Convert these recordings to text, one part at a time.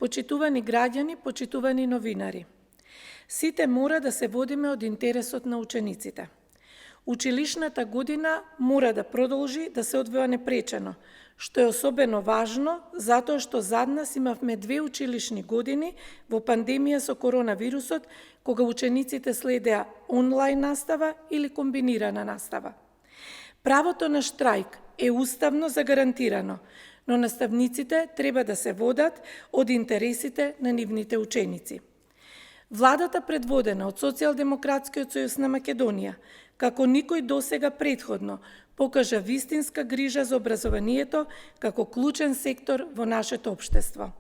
Почитувани граѓани, почитувани новинари, сите мора да се водиме од интересот на учениците. Училишната година мора да продолжи да се одвива непречено, што е особено важно затоа што зад нас имавме 2 училишни години во пандемија со коронавирусот, кога учениците следеа онлайн настава или комбинирана настава. Правото на штрајк е уставно загарантирано, но наставниците треба да се водат од интересите на нивните ученици. Владата предводена од Социјалдемократскиот сојуз на Македонија, како никој досега претходно, покажа вистинска грижа за образованието како клучен сектор во нашето општество.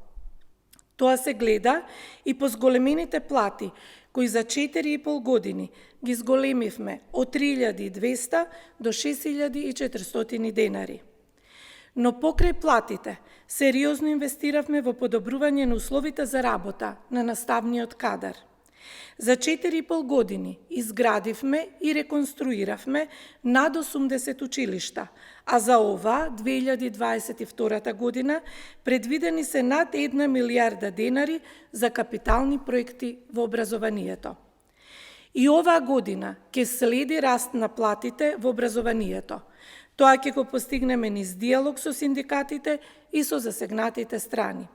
Тоа се гледа и по зголемените плати, кои за 4,5 години ги зголемивме од 3.200 до 6.400 денари. Но покрај платите, сериозно инвестиравме во подобрување на условите за работа на наставниот кадар. За 4,5 години изградивме и реконструиравме над 80 училишта, а за ова 2022 година предвидени се над 1 милијарда денари за капитални проекти во образованието. И оваа година ќе следи раст на платите во образованието. Тоа ќе го постигнеме низ диалог со синдикатите и со засегнатите страни.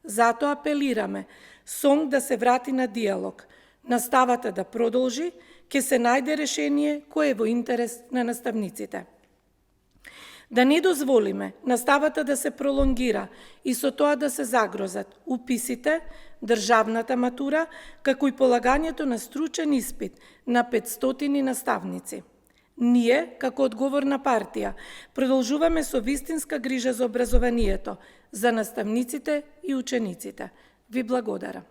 Затоа апелираме СОНГ да се врати на диалог, наставата да продолжи, ќе се најде решение кое е во интерес на наставниците. Да не дозволиме наставата да се пролонгира и со тоа да се загрозат уписите, државната матура, како и полагањето на стручен испит на 500 наставници. Ние, како одговорна партија, продолжуваме со вистинска грижа за образованието, за наставниците и учениците. Ви благодарам.